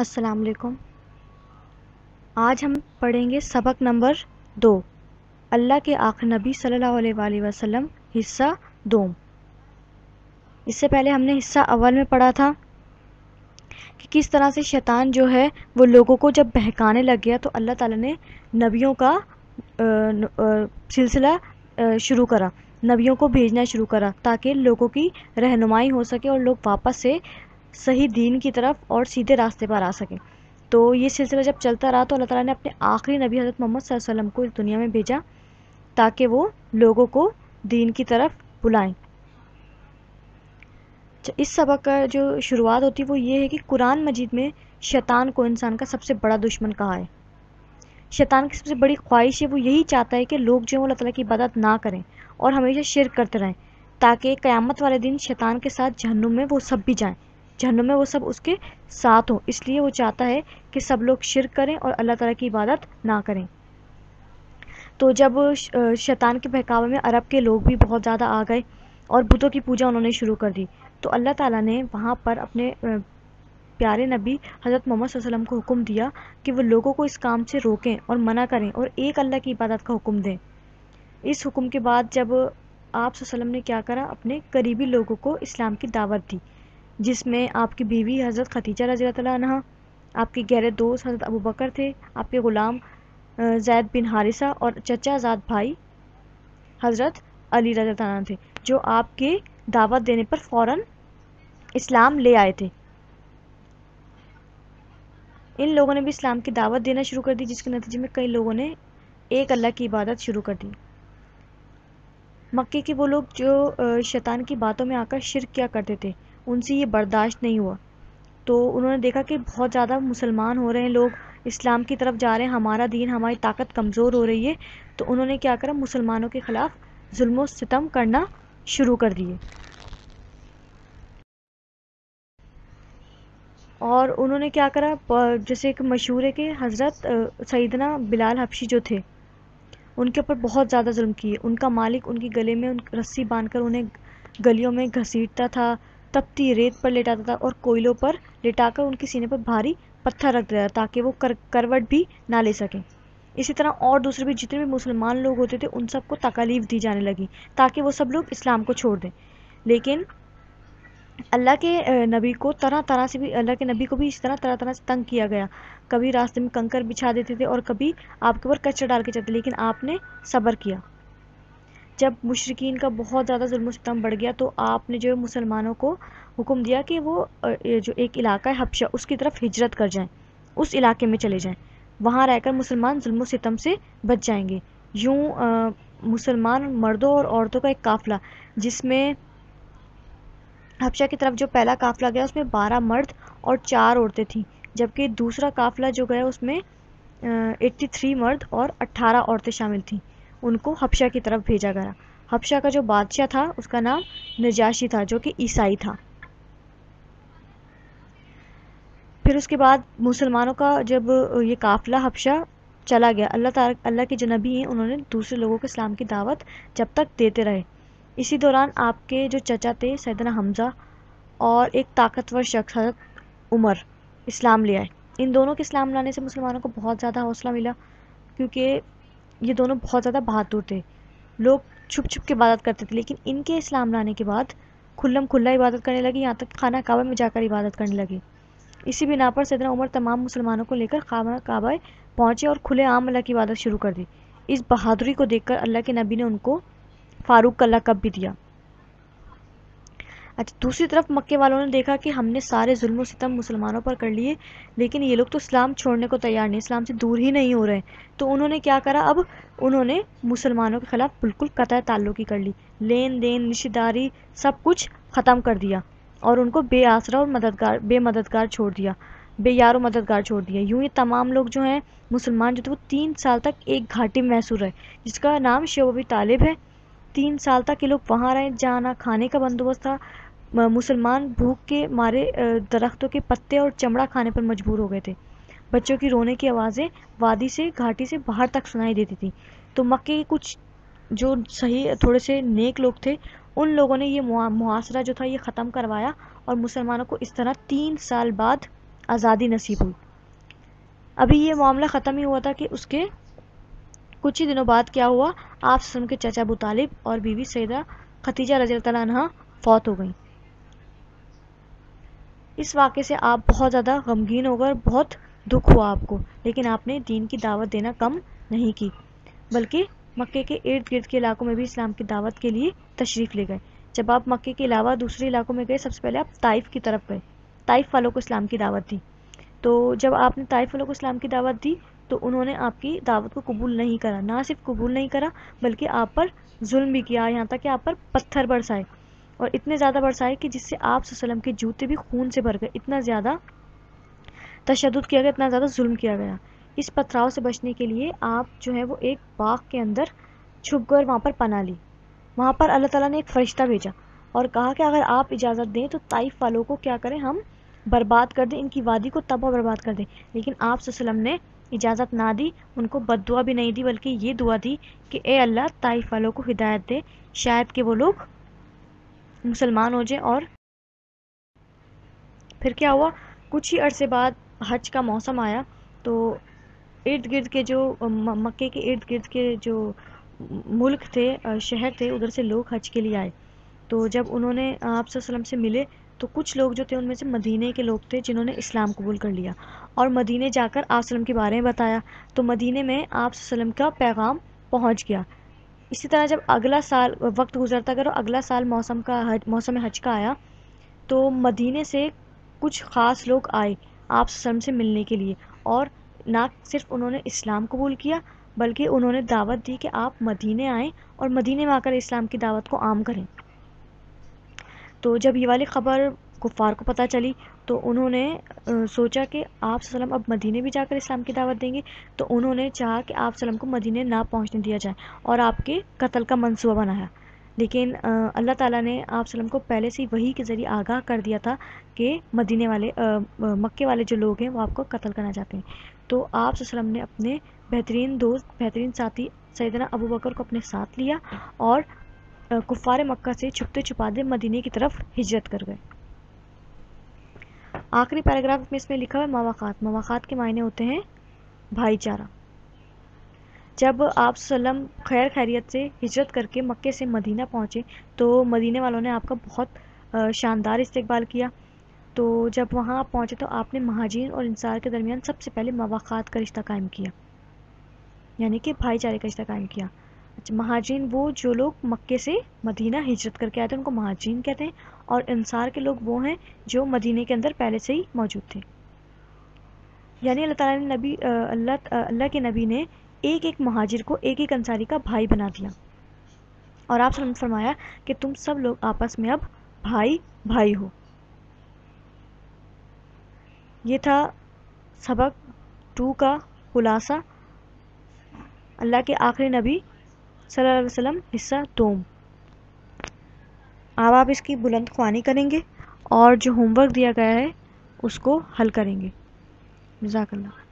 السلام علیکم۔ آج ہم پڑھیں گے سبق نمبر 2، اللہ کے آخری نبی صلی اللہ علیہ وآلہ وسلم، حصہ دوم۔ اس سے پہلے ہم نے حصہ اول میں پڑھا تھا کہ کس طرح سے شیطان جو ہے وہ لوگوں کو جب بہکانے لگ گیا تو اللہ تعالیٰ نے نبیوں کا سلسلہ شروع کرا، نبیوں کو بھیجنا شروع کرا تاکہ لوگوں کی رہنمائی ہو سکے اور لوگ واپس سے صحیح دین کی طرف اور سیدھے راستے پر آ سکیں۔ تو یہ سلسلہ جب چلتا رہا تو اللہ تعالیٰ نے اپنے آخری نبی حضرت محمد صلی اللہ علیہ وسلم کو اس دنیا میں بھیجا تاکہ وہ لوگوں کو دین کی طرف بلائیں۔ اس سبق کا جو شروعات ہوتی ہے وہ یہ ہے کہ قرآن مجید میں شیطان کو انسان کا سب سے بڑا دشمن کہا ہے۔ شیطان کی سب سے بڑی خواہش ہے، وہ یہی چاہتا ہے کہ لوگ جو اللہ تعالیٰ کی عبادت نہ کریں اور ہمیشہ شرک کرتے رہیں تاکہ قیامت والے دن شیطان کے ساتھ جہنم میں وہ سب بھی جائیں، جہنم میں وہ سب اس کے ساتھ ہوں۔ اس لیے وہ چاہتا ہے کہ سب لوگ شرک کریں اور اللہ تعالیٰ کی عبادت نہ کریں۔ تو جب شیطان کے بہکاوے میں عرب کے لوگ بھی بہت زیادہ آ گئے اور بتوں کی پوجا انہوں نے شروع کر دی، تو اللہ تعالیٰ نے وہاں پر اپنے پیارے نبی حضرت محمد صلی اللہ علیہ وسلم کو حکم دیا کہ وہ لوگوں کو اس کام سے روکیں اور منع کریں اور ایک اللہ کی عبادت کا حکم دیں۔ اس حکم کے بعد جب آپ صلی اللہ علیہ وسلم نے کیا کرا، اپنے قریبی لوگوں کو اسلام کی دعوت دی، جس میں آپ کی بیوی حضرت خدیجہ رضی اللہ عنہا، آپ کے گہرے دوست حضرت ابوبکر تھے، آپ کے غلام زید بن حارثہ اور چچا زاد بھائی حضرت علی رضی اللہ عنہ تھے، جو آپ کے دعوت دینے پر فوراً اسلام لے آئے تھے۔ ان لوگوں نے بھی اسلام کی دعوت دینا شروع کر دی، جس کے نتیجے میں کئی لوگوں نے ایک اللہ کی عبادت شروع کر دی۔ مکے کے وہ لوگ جو شیطان کی باتوں میں آ کر شرک کیا کرتے تھے، ان سے یہ برداشت نہیں ہوا، تو انہوں نے دیکھا کہ بہت زیادہ مسلمان ہو رہے ہیں، لوگ اسلام کی طرف جا رہے ہیں، ہمارا دین، ہماری طاقت کمزور ہو رہی ہے، تو انہوں نے کیا کرا، مسلمانوں کے خلاف ظلم و ستم کرنا شروع کر دیے۔ اور انہوں نے کیا کرا، جیسے ایک مشہور ہے کہ حضرت سیدنا بلال حبشی جو تھے، ان کے اوپر بہت زیادہ ظلم کیے۔ ان کا مالک ان کی گلے میں رسی باندھ کر انہیں گلیوں میں گھسیٹتا تھا، تپتی ریت پر لٹاتا تھا اور کوئلوں پر لٹا کر ان کے سینے پر بھاری پتھر رکھ دیتا تاکہ وہ کروٹ بھی نہ لے سکیں۔ اسی طرح اور دوسرے بھی جتنے بھی مسلمان لوگ ہوتے تھے ان سب کو تکالیف دی جانے لگی تاکہ وہ سب لوگ اسلام کو چھوڑ دیں۔ لیکن اللہ کے نبی کو طرح طرح سے بھی، اللہ کے نبی کو بھی اس طرح سے تنگ کیا گیا، کبھی راستے میں کنکر بچھا دیتے تھے اور کبھی آپ کے اوپر کچرا ڈال کے چلتے، لیکن آپ نے صبر کیا۔ جب مشرکین کا بہت زیادہ ظلم و ستم بڑھ گیا تو آپ نے جو مسلمانوں کو حکم دیا کہ وہ جو ایک علاقہ ہے حبشہ، اس کی طرف ہجرت کر جائیں، اس علاقے میں چلے جائیں، وہاں رہ کر مسلمان ظلم و ستم سے بچ جائیں گے۔ یوں مسلمان مردوں اور عورتوں کا ایک قافلہ، جس میں حبشہ کی طرف جو پہلا قافلہ گیا اس میں 12 مرد اور 4 عورتیں تھیں، جبکہ دوسرا قافلہ جو گیا اس میں 83 مرد اور 18 عورتیں شامل تھیں، ان کو حبشہ کی طرف بھیجا گیا۔ حبشہ کا جو بادشاہ تھا اس کا نام نجاشی تھا، جو کہ عیسائی تھا۔ پھر اس کے بعد مسلمانوں کا جب یہ قافلہ حبشہ چلا گیا، اللہ کے جو نبی ہیں انہوں نے دوسرے لوگوں کو اسلام کی دعوت جب تک دیتے رہے۔ اسی دوران آپ کے جو چچا تھے سیدنا حمزہ اور ایک طاقتور شخص حضرت عمر اسلام لے آئے۔ ان دونوں کے اسلام لانے سے مسلمانوں کو بہت زیادہ حوصلہ ملا، کیونکہ یہ دونوں بہت زیادہ بہادر تھے، لوگ چھپ چھپ کے عبادت کرتے تھے، لیکن ان کے اسلام لانے کے بعد کھلم کھلا عبادت کرنے لگے، یہاں تک کہ خانہ کعبہ میں جا کر عبادت کرنے لگے۔ اسی بنا پر سیدنا عمر تمام مسلمانوں کو لے کر خانہ کعبہ پہنچے اور کھلے عام اللہ کی عبادت شروع کر دی۔ اس بہادری کو دیکھ کر اللہ کے نبی نے ان کو فاروق کا لقب بھی دیا۔ اچھا، دوسری طرف مکے والوں نے دیکھا کہ ہم نے سارے ظلم و ستم مسلمانوں پر کر لیے، لیکن یہ لوگ تو اسلام چھوڑنے کو تیار نہیں، اسلام سے دور ہی نہیں ہو رہے، تو انہوں نے کیا کرا، اب انہوں نے مسلمانوں کے خلاف بالکل قطع تعلق ہی کر لی، لین دین، رشتہ داری، سب کچھ ختم کر دیا اور ان کو بے آسرا اور بے مددگار چھوڑ دیا، بے یار و مددگار چھوڑ دیا۔ یوں یہ تمام لوگ جو ہیں مسلمان جو تھے وہ 3 سال تک ایک گھاٹی میں محصور رہے، جس کا نام شیخ ابی طالب ہے۔ 3 سال تک یہ لوگ وہاں رہے، جہاں نہ کھانے کا بندوبست تھا، مسلمان بھوک کے مارے درختوں کے پتے اور چمڑا کھانے پر مجبور ہو گئے تھے۔ بچوں کی رونے کی آوازیں وادی سے، گھاٹی سے باہر تک سنائی دیتی تھی۔ تو مکے کے کچھ جو صحیح تھوڑے سے نیک لوگ تھے، ان لوگوں نے یہ محاصرہ جو تھا یہ ختم کروایا اور مسلمانوں کو اس طرح 3 سال بعد آزادی نصیب ہوئی۔ ابھی یہ معاملہ ختم ہی ہوا تھا کہ اس کے کچھ ہی دنوں بعد کیا ہوا، آپ وسلم کے چچا ابو طالب اور بیوی سیدہ خدیجہ رضی اللہ عنہا فوت ہو گئیں۔ اس واقعے سے آپ بہت زیادہ غمگین ہو گئے اور بہت دکھ ہوا آپ کو، لیکن آپ نے دین کی دعوت دینا کم نہیں کی، بلکہ مکے کے ارد گرد کے علاقوں میں بھی اسلام کی دعوت کے لیے تشریف لے گئے۔ جب آپ مکے کے علاوہ دوسرے علاقوں میں گئے، سب سے پہلے آپ طائف کی طرف گئے، طائف والوں کو اسلام کی دعوت دی۔ تو جب آپ نے طائف والوں کو اسلام کی دعوت دی تو انہوں نے آپ کی دعوت کو قبول نہیں کرا، نہ صرف قبول نہیں کرا بلکہ آپ پر ظلم بھی کیا، یہاں تک کہ آپ پر پتھر برسائے، اور اتنے زیادہ برسائے کہ جس سے آپ صلی اللہ علیہ وسلم کے جوتے بھی خون سے بھر گئے، اتنا زیادہ تشدد کیا گیا، اتنا زیادہ ظلم کیا گیا۔ اس پتھراؤ سے بچنے کے لیے آپ جو ہے وہ ایک باغ کے اندر چھپ گئے اور وہاں پر پناہ لی۔ وہاں پر اللہ تعالیٰ نے ایک فرشتہ بھیجا اور کہا کہ اگر آپ اجازت دیں تو طائف والوں کو کیا کریں، ہم برباد کر دیں، ان کی وادی کو تباہ برباد کر دیں۔ لیکن آپ صلی اللہ علیہ وسلم نے اجازت نہ دی، ان کو بد دعا بھی نہیں دی، بلکہ یہ دعا دی کہ اے اللہ طائف والوں کو ہدایت دے، شاید کہ وہ لوگ مسلمان ہو جائیں۔ اور پھر کیا ہوا، کچھ ہی عرصے بعد حج کا موسم آیا تو ارد گرد کے جو مکے کے ارد گرد کے جو ملک تھے، شہر تھے، ادھر سے لوگ حج کے لیے آئے۔ تو جب انہوں نے آپ صلی اللہ علیہ وسلم سے ملے تو کچھ لوگ جو تھے ان میں سے مدینے کے لوگ تھے جنہوں نے اسلام قبول کر لیا اور مدینے جا کر آپ صلی اللہ علیہ وسلم کے بارے میں بتایا، تو مدینے میں آپ صلی اللہ علیہ وسلم کا پیغام پہنچ گیا۔ اسی طرح جب اگلا سال وقت گزرتا گیا اور اگلا سال موسم حج کا آیا تو مدینے سے کچھ خاص لوگ آئے آپ صلی اللہ علیہ وسلم سے ملنے کے لیے، اور نہ صرف انہوں نے اسلام قبول کیا بلکہ انہوں نے دعوت دی کہ آپ مدینے آئیں اور مدینے میں آ کر اسلام کی دعوت کو عام کریں۔ تو جب یہ والی خبر کفار کو پتہ چلی تو انہوں نے سوچا کہ آپ صلی اللہ علیہ وسلم اب مدینے بھی جا کر اسلام کی دعوت دیں گے، تو انہوں نے چاہا کہ آپ صلی اللہ علیہ وسلم کو مدینے نہ پہنچنے دیا جائے اور آپ کے قتل کا منصوبہ بنایا۔ لیکن اللہ تعالیٰ نے آپ صلی اللہ علیہ وسلم کو پہلے سے ہی وحی کے ذریعے آگاہ کر دیا تھا کہ مدینے والے مکے والے جو لوگ ہیں وہ آپ کو قتل کرنا چاہتے ہیں۔ تو آپ صلی اللہ علیہ وسلم نے اپنے بہترین دوست، بہترین ساتھی سیدنا ابو بکر کو اپنے ساتھ لیا اور کفار مکہ سے چھپتے چھپاتے مدینے کی طرف ہجرت کر گئے۔ آخری پیراگراف میں اس میں لکھا ہے مواقات۔ مواقات کے معنی ہوتے ہیں بھائی چارہ۔ جب آپ صلی اللہ علیہ وسلم خیر خیریت سے ہجرت کر کے مکے سے مدینہ پہنچے تو مدینے والوں نے آپ کا بہت شاندار استقبال کیا۔ تو جب وہاں آپ پہنچے تو آپ نے مہاجرین اور انصار کے درمیان سب سے پہلے مواقات کا رشتہ قائم کیا، یعنی کہ بھائی چارے کا رشتہ قائم کیا۔ اچھا، مہاجرین وہ جو لوگ مکے سے مدینہ ہجرت کر کے آئے تھے ان کو مہاجرین کہتے ہیں، اور انصار کے لوگ وہ ہیں جو مدینے کے اندر پہلے سے ہی موجود تھے۔ یعنی اللہ تعالیٰ نے اللہ کے نبی نے ایک ایک مہاجر کو ایک ایک انصاری کا بھائی بنا دیا، اور آپ نے فرمایا کہ تم سب لوگ آپس میں اب بھائی بھائی ہو۔ یہ تھا سبق 2 کا خلاصہ، اللہ کے آخری نبی صلی اللہ علیہ وسلم حصہ 2۔ اب آپ اس کی بلند خوانی کریں گے اور جو ہوم ورک دیا گیا ہے اس کو حل کریں گے۔ جزاک اللہ۔